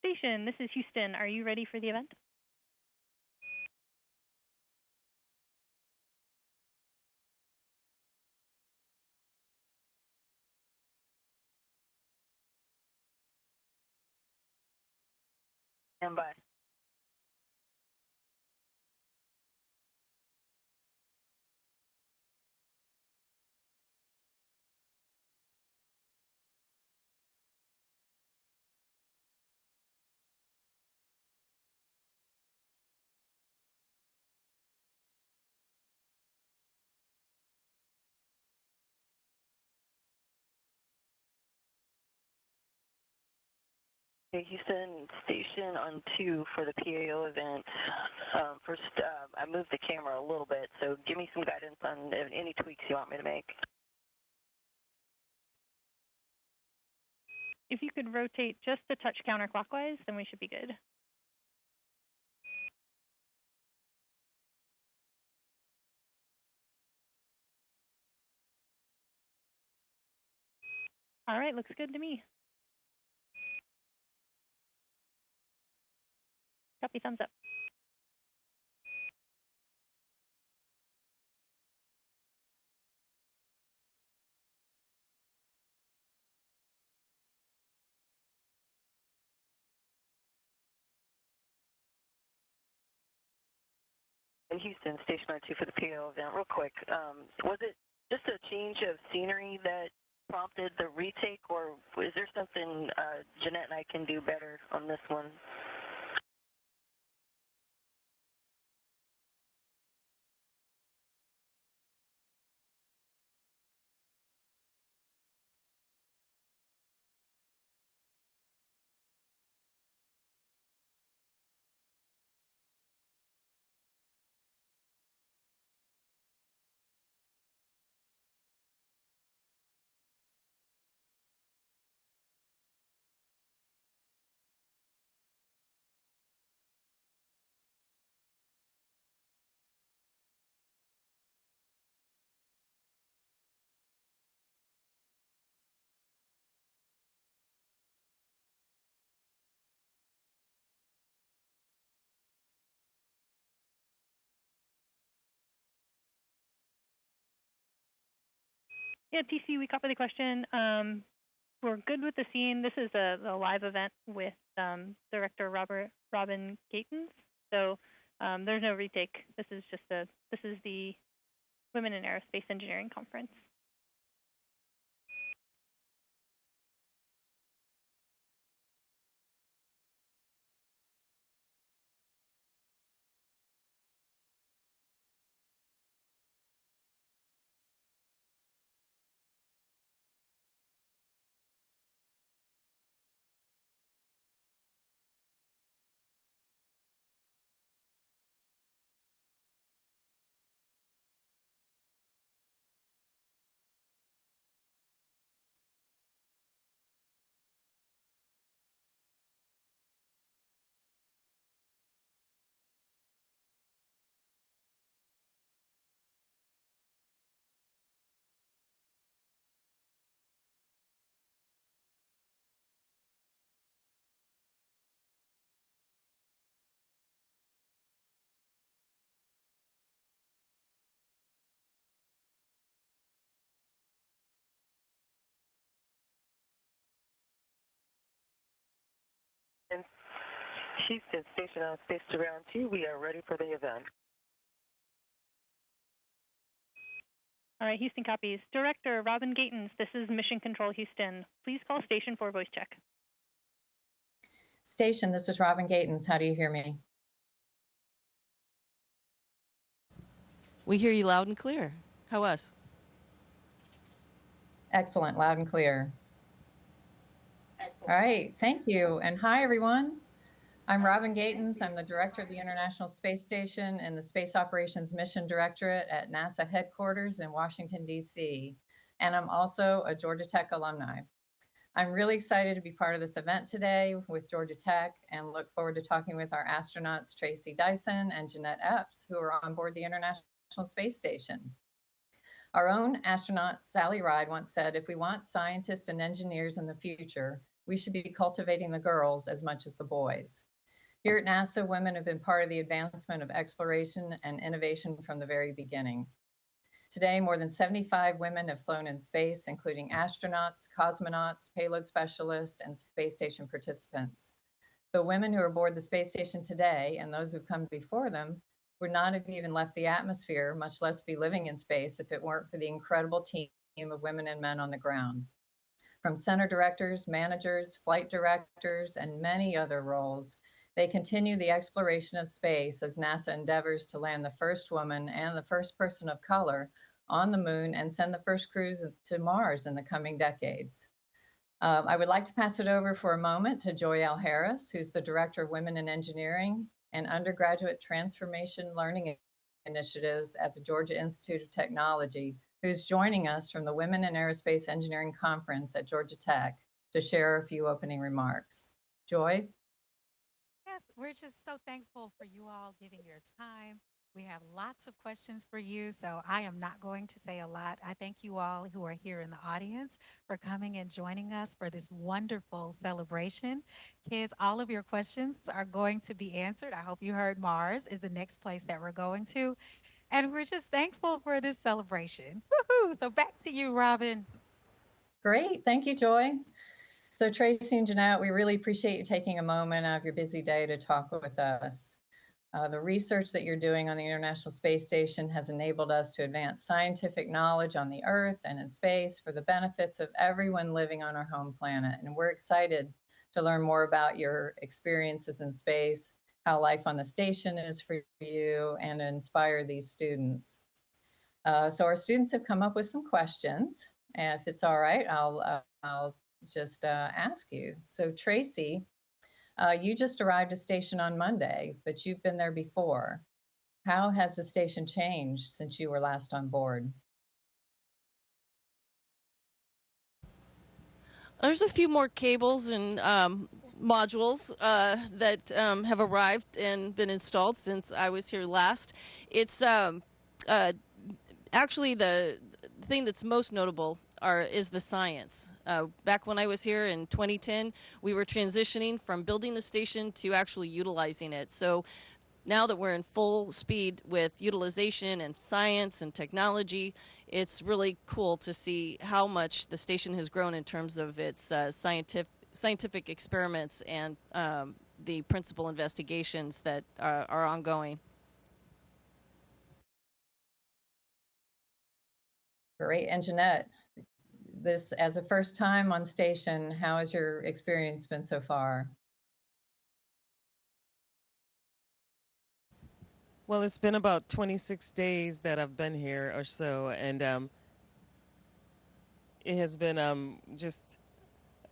Station, this is Houston. Are you ready for the event? Stand by. Okay, Houston, station on 2 for the PAO event. First, I moved the camera a little bit, so give me some guidance on any tweaks you want me to make. If you could rotate just a touch counterclockwise, then we should be good. All right, looks good to me. Copy, thumbs up. In Houston, station on 2 for the PAO event. Real quick, was it just a change of scenery that prompted the retake, or is there something Jeanette and I can do better on this one? Yeah, TC, we copy the question. We're good with the scene. This is a live event with Director Robin Gatens. So there's no retake. This is just the Women in Aerospace Engineering Conference. Houston, station on space to ground 2. We are ready for the event. All right, Houston copies. Director Robin Gatens, this is Mission Control Houston. Please call station for voice check. Station, this is Robin Gatens. How do you hear me? We hear you loud and clear. How us? Excellent, loud and clear. All right, thank you. And hi, everyone. I'm Robin Gatens. I'm the director of the International Space Station and the Space Operations Mission Directorate at NASA headquarters in Washington, D.C. And I'm also a Georgia Tech alumni. I'm really excited to be part of this event today with Georgia Tech and look forward to talking with our astronauts Tracy Dyson and Jeanette Epps, who are on board the International Space Station. Our own astronaut Sally Ride once said, if we want scientists and engineers in the future, we should be cultivating the girls as much as the boys. Here at NASA, women have been part of the advancement of exploration and innovation from the very beginning. Today, more than 75 women have flown in space, including astronauts, cosmonauts, payload specialists, and space station participants. The women who are aboard the space station today and those who've come before them would not have even left the atmosphere, much less be living in space, if it weren't for the incredible team of women and men on the ground. From center directors, managers, flight directors, and many other roles, they continue the exploration of space as NASA endeavors to land the first woman and the first person of color on the moon and send the first crews to Mars in the coming decades. I would like to pass it over for a moment to Joy L. Harris, who's the Director of Women in Engineering and Undergraduate Transformation Learning Initiatives at the Georgia Institute of Technology, who's joining us from the Women in Aerospace Engineering Conference at Georgia Tech to share a few opening remarks. Joy? Yes, we're just so thankful for you all giving your time. We have lots of questions for you, so I am not going to say a lot. I thank you all who are here in the audience for coming and joining us for this wonderful celebration. Kids, all of your questions are going to be answered. I hope you heard Mars is the next place that we're going to. And we're just thankful for this celebration. Woohoo! So back to you, Robin. Great, thank you, Joy. So Tracy and Jeanette, we really appreciate you taking a moment out of your busy day to talk with us. The research that you're doing on the International Space Station has enabled us to advance scientific knowledge on the Earth and in space for the benefits of everyone living on our home planet. And we're excited to learn more about your experiences in space, how life on the station is for you, and to inspire these students. So our students have come up with some questions. And if it's all right, I'll just ask you. So Tracy, you just arrived at station on Monday, but you've been there before. How has the station changed since you were last on board? There's a few more cables and modules that have arrived and been installed since I was here last. It's actually the thing that's most notable is the science. Back when I was here in 2010, we were transitioning from building the station to actually utilizing it. So now that we're in full speed with utilization and science and technology, it's really cool to see how much the station has grown in terms of its scientific experiments and the principal investigations that are ongoing. Great. And Jeanette, this as a first time on station, how has your experience been so far? Well, it's been about 26 days that I've been here or so, and it has been just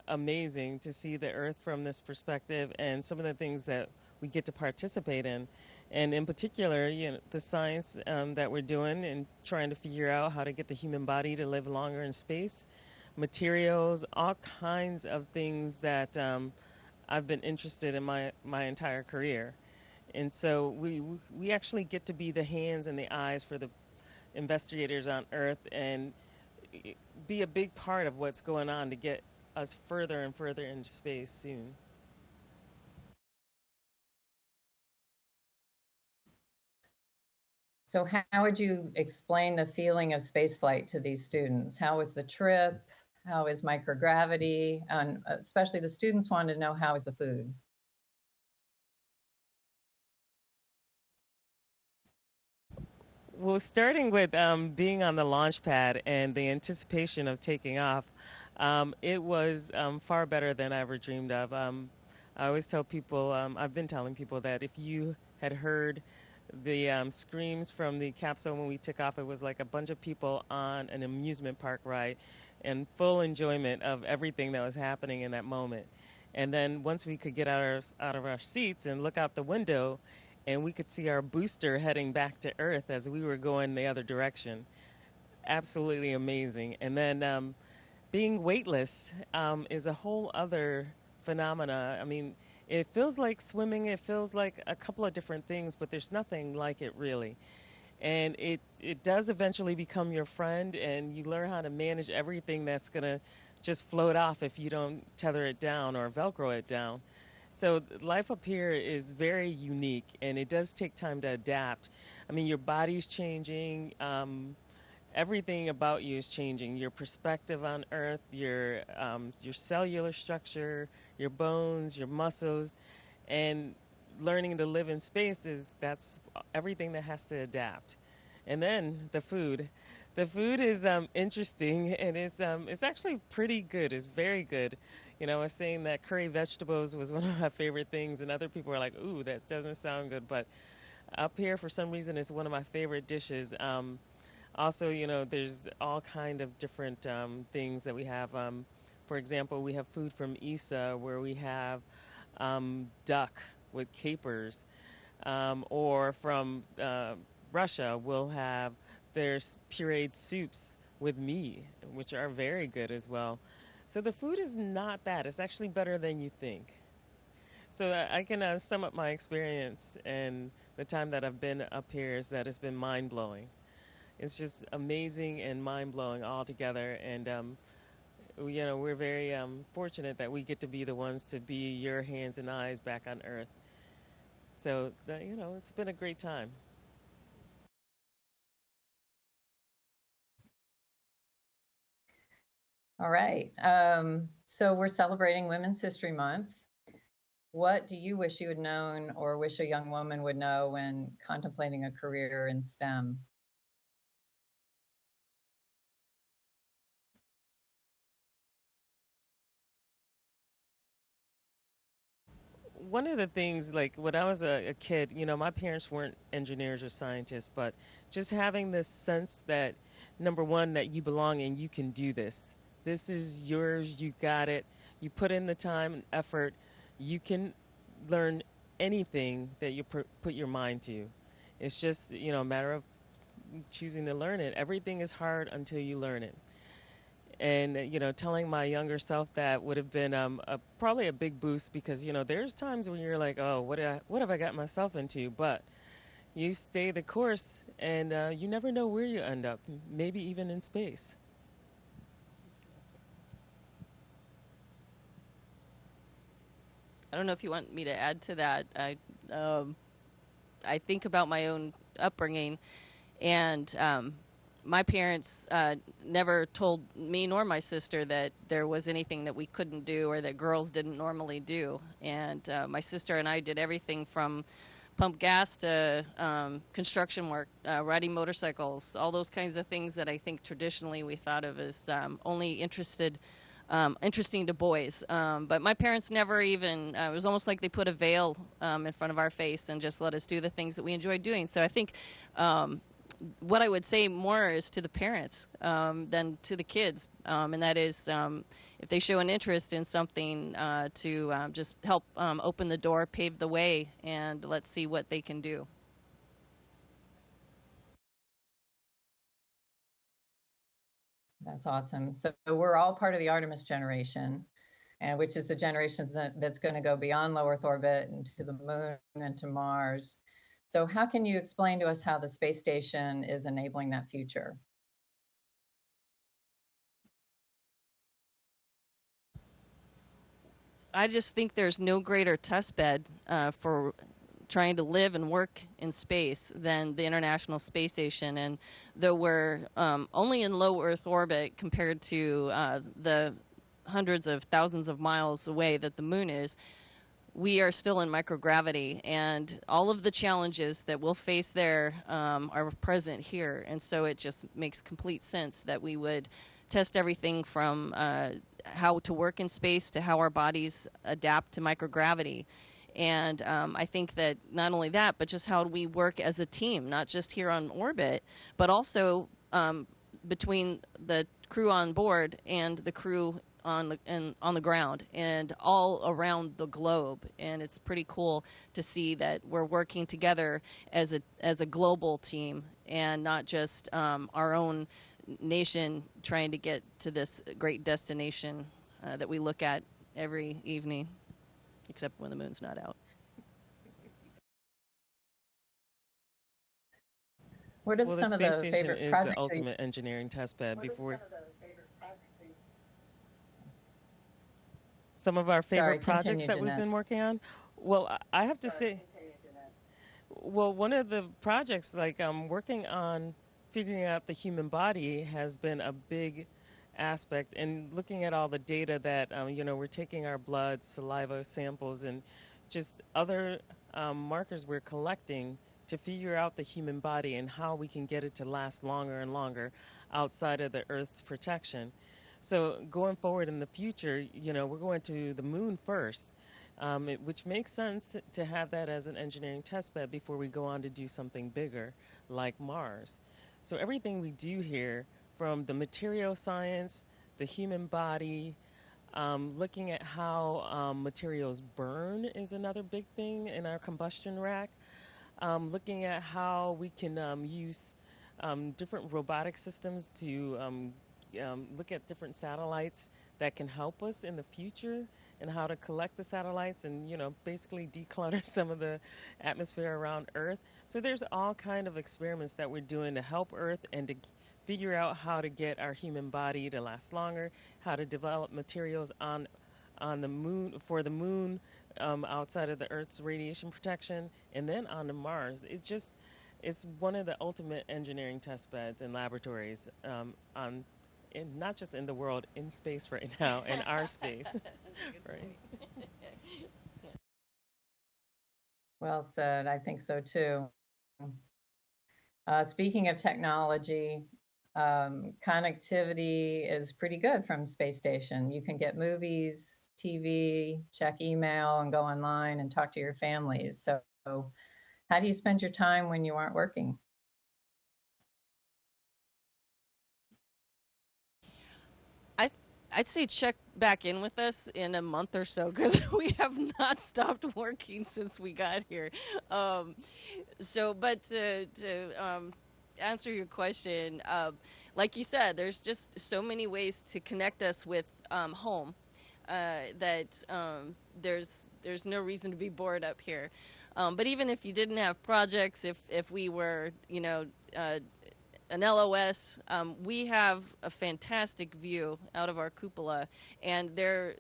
amazing to see the Earth from this perspective and some of the things that we get to participate in. And in particular, you know, the science that we're doing and trying to figure out how to get the human body to live longer in space, materials, all kinds of things that I've been interested in my entire career. And so we actually get to be the hands and the eyes for the investigators on Earth and be a big part of what's going on to get us further and further into space soon. So how would you explain the feeling of spaceflight to these students? How was the trip? How is microgravity? And especially the students wanted to know, how is the food? Well, starting with being on the launch pad and the anticipation of taking off, it was far better than I ever dreamed of. I always tell people, I've been telling people that if you had heard the screams from the capsule when we took off, it was like a bunch of people on an amusement park ride and full enjoyment of everything that was happening in that moment. And then once we could get out of our seats and look out the window, and we could see our booster heading back to Earth as we were going the other direction. Absolutely amazing. And then being weightless is a whole other phenomena. I mean, it feels like swimming. It feels like a couple of different things, but there's nothing like it really. And it does eventually become your friend, and you learn how to manage everything that's going to just float off if you don't tether it down or Velcro it down. So life up here is very unique, and it does take time to adapt. I mean, your body's changing. Everything about you is changing. Your perspective on Earth, your cellular structure, your bones, your muscles, and learning to live in space that's everything that has to adapt. And then the food. The food is interesting, and it's actually pretty good. It's very good. You know, I was saying that curry vegetables was one of my favorite things, and other people are like, "Ooh, that doesn't sound good." But up here, for some reason, it's one of my favorite dishes. Also, you know, there's all kind of different things that we have. For example, we have food from Isa where we have duck with capers, or from Russia, we'll have their pureed soups with meat, which are very good as well. So the food is not bad. It's actually better than you think. So I can sum up my experience and the time that I've been up here is that it's been mind blowing. It's just amazing and mind blowing all together. And you know, we're very fortunate that we get to be the ones to be your hands and eyes back on Earth. So you know, it's been a great time. All right. So we're celebrating Women's History Month. What do you wish you had known or wish a young woman would know when contemplating a career in STEM? One of the things, like when I was a kid, you know, my parents weren't engineers or scientists, but just having this sense that, number one, that you belong and you can do this. This is yours, you got it. You put in the time and effort, you can learn anything that you put your mind to. It's just, you know, a matter of choosing to learn it. Everything is hard until you learn it. And you know, telling my younger self that would have been probably a big boost because you know there's times when you're like, oh, what have I got myself into? But you stay the course, and you never know where you end up. Maybe even in space. I don't know if you want me to add to that. I think about my own upbringing, and my parents never told me nor my sister that there was anything that we couldn't do or that girls didn't normally do. And my sister and I did everything from pump gas to construction work, riding motorcycles, all those kinds of things that I think traditionally we thought of as only interesting to boys. But my parents never even, it was almost like they put a veil in front of our face and just let us do the things that we enjoyed doing. So I think what I would say more is to the parents than to the kids. And that is if they show an interest in something to just help open the door, pave the way, and let's see what they can do. That's awesome. So we're all part of the Artemis generation, and which is the generation that's going to go beyond low Earth orbit and to the moon and to Mars. So how can you explain to us how the space station is enabling that future? I just think there's no greater test bed for trying to live and work in space than the International Space Station. And though we're only in low Earth orbit compared to the hundreds of thousands of miles away that the moon is, we are still in microgravity, and all of the challenges that we'll face there are present here. And so it just makes complete sense that we would test everything from how to work in space to how our bodies adapt to microgravity. And I think that not only that, but just how we work as a team, not just here on orbit, but also between the crew on board and the crew on the ground and all around the globe. And it's pretty cool to see that we're working together as a global team and not just our own nation trying to get to this great destination that we look at every evening, except when the moon's not out. What are Well, the some of space the station favorite is the projects? ultimate engineering test bed. Before some of our Sorry, favorite projects continue, that we've Jeanette. been working on. Well, I have to say, well, one of the projects, like working on figuring out the human body, has been a big aspect. And looking at all the data that, we're taking our blood, saliva samples, and just other markers we're collecting to figure out the human body and how we can get it to last longer and longer outside of the Earth's protection. So going forward in the future, we're going to the moon first, which makes sense to have that as an engineering test bed before we go on to do something bigger like Mars. So everything we do here, from the material science, the human body, looking at how materials burn is another big thing in our combustion rack. Looking at how we can use different robotic systems to look at different satellites that can help us in the future, and how to collect the satellites and basically declutter some of the atmosphere around Earth. So there's all kind of experiments that we're doing to help Earth and to figure out how to get our human body to last longer, how to develop materials on the moon, for the moon, outside of the Earth's radiation protection, and then on to Mars. It's one of the ultimate engineering test beds and laboratories, not just in the world, in space right now, in our space. Right. Well said. I think so too. Speaking of technology, connectivity is pretty good from space station. You can get movies, TV, check email, and go online and talk to your families. So how do you spend your time when you aren't working? I'd say check back in with us in a month or so, because we have not stopped working since we got here. But to answer your question, like you said, there's just so many ways to connect us with home, that there's no reason to be bored up here. But even if you didn't have projects, if we were, an LOS, we have a fantastic view out of our cupola, and there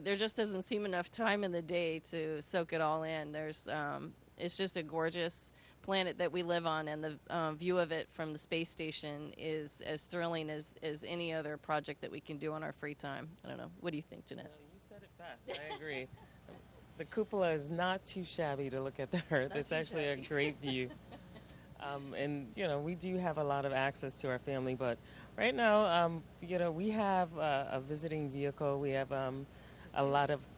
just doesn't seem enough time in the day to soak it all in. It's just a gorgeous planet that we live on, and the view of it from the space station is as thrilling as any other project that we can do on our free time. I don't know. What do you think, Jeanette? You said it best. I agree. The cupola is not too shabby to look at the Earth. It's actually a great view. And we do have a lot of access to our family, but right now, we have a visiting vehicle. We have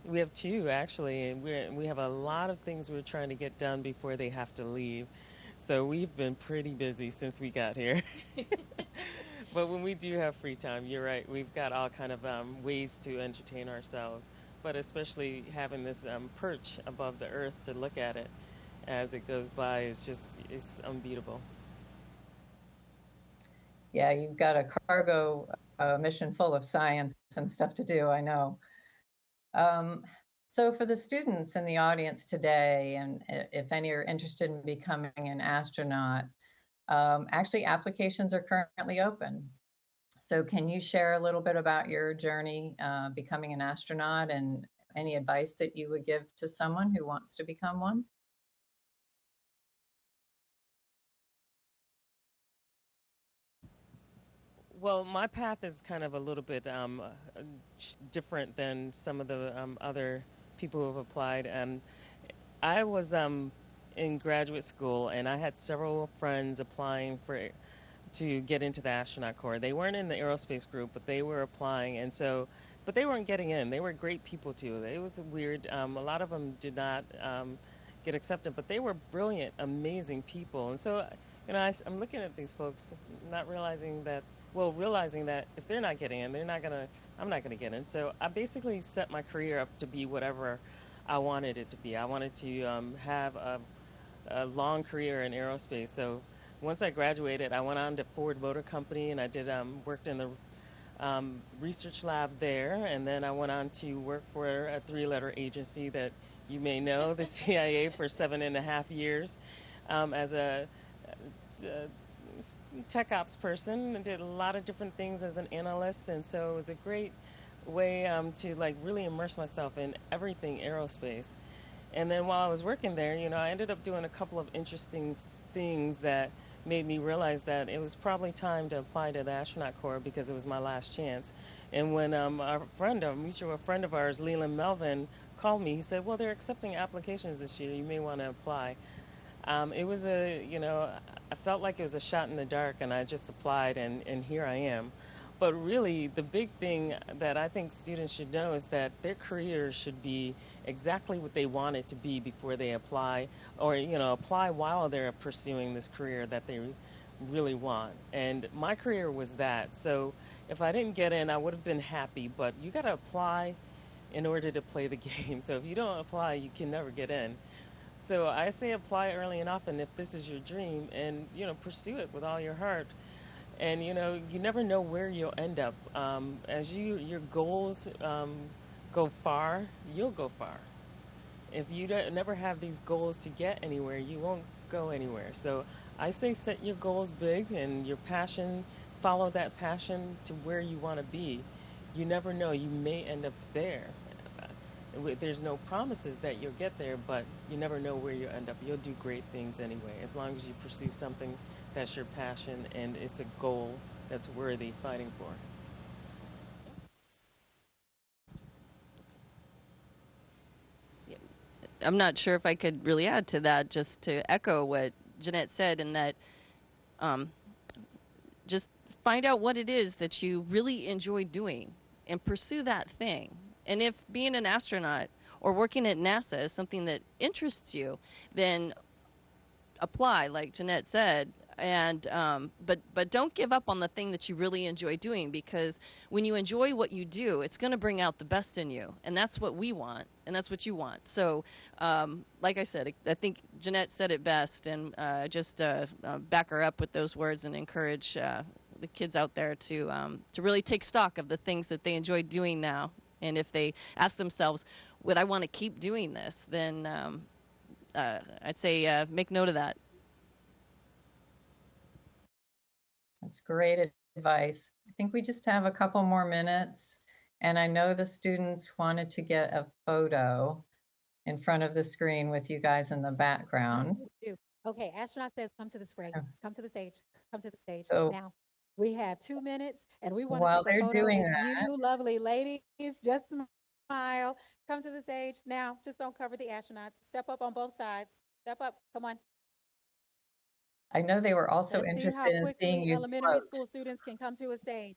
we have two actually, and we have a lot of things we're trying to get done before they have to leave. So we've been pretty busy since we got here. But when we do have free time, you're right, we've got all kind of ways to entertain ourselves, but especially having this perch above the Earth to look at it as it goes by it's unbeatable. Yeah, you've got a cargo mission full of science and stuff to do, I know. So for the students in the audience today, and if any are interested in becoming an astronaut, actually applications are currently open. So can you share a little bit about your journey becoming an astronaut, and any advice that you would give to someone who wants to become one? Well, my path is kind of a little bit different than some of the other people who have applied. And I was in graduate school, and I had several friends applying to get into the astronaut corps. They weren't in the aerospace group, but they were applying, but they weren't getting in. They were great people too. It was weird. A lot of them did not get accepted, but they were brilliant, amazing people. And so, I'm looking at these folks, not realizing that if they're not getting in, I'm not gonna get in. So I basically set my career up to be whatever I wanted it to be. I wanted to have a long career in aerospace. So once I graduated, I went on to Ford Motor Company, and I did worked in the research lab there, and then I went on to work for a 3-letter agency that you may know, the CIA, for 7.5 years as a tech ops person. I did a lot of different things as an analyst, and so it was a great way to like really immerse myself in everything aerospace. And then while I was working there, I ended up doing a couple of interesting things that made me realize that it was probably time to apply to the astronaut corps because it was my last chance. And when a mutual friend of ours, Leland Melvin, called me, he said, "Well, they're accepting applications this year. You may want to apply." It was I felt like it was a shot in the dark, and I just applied, and here I am. But really, the big thing that I think students should know is that their careers should be exactly what they want it to be before they apply, or, apply while they're pursuing this career that they really want. And my career was that. So if I didn't get in, I would have been happy, but you got to apply in order to play the game. So if you don't apply, you can never get in. So I say apply early and often if this is your dream, and pursue it with all your heart. And you never know where you'll end up. As your goals go far, you'll go far. If you never have these goals to get anywhere, you won't go anywhere. So I say set your goals big and your passion, follow that passion to where you want to be. You never know, you may end up there. There's no promises that you'll get there, but you never know where you'll end up. You'll do great things anyway, as long as you pursue something that's your passion and it's a goal that's worthy fighting for. I'm not sure if I could really add to that, just to echo what Jeanette said, in that just find out what it is that you really enjoy doing and pursue that thing. And if being an astronaut or working at NASA is something that interests you, then apply, like Jeanette said. And but don't give up on the thing that you really enjoy doing, because when you enjoy what you do, it's going to bring out the best in you, and that's what we want, and that's what you want. So, like I said, I think Jeanette said it best, and just back her up with those words and encourage the kids out there to really take stock of the things that they enjoy doing now. And if they ask themselves, would I want to keep doing this, then I'd say make note of that. That's great advice. I think we just have a couple more minutes, and I know the students wanted to get a photo in front of the screen with you guys in the background. Okay, astronaut says come to the screen. Come to the stage. Come to the stage So now. We have 2 minutes, and we want to while take a they're photo doing with that, you, lovely ladies. Just smile. Come to the stage now. Just don't cover the astronauts. Step up on both sides. Step up. Come on. I know they were also Let's see how interested in seeing quickly you elementary float. school students can come to a stage.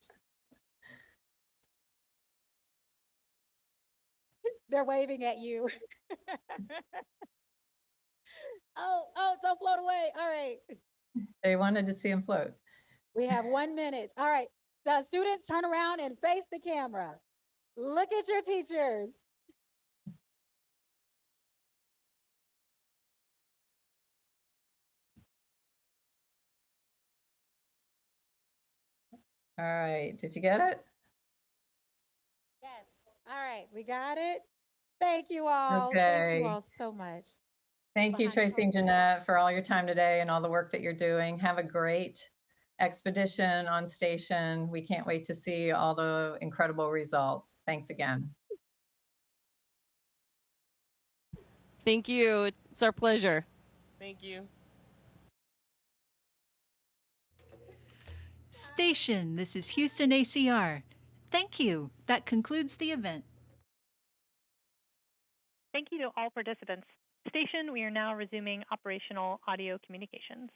They're waving at you. Oh, don't float away. All right. They wanted to see him float. We have 1 minute. All right. The students turn around and face the camera. Look at your teachers. All right, did you get it? Yes. All right, we got it. Thank you all. Thank you Okay. all so much. Thank you, Tracy and Jeanette, for all your time today and all the work that you're doing. Have a great expedition on station. We can't wait to see all the incredible results. Thanks again. Thank you. It's our pleasure. Thank you. Station, this is Houston ACR. Thank you. That concludes the event. Thank you to all participants. Station, we are now resuming operational audio communications.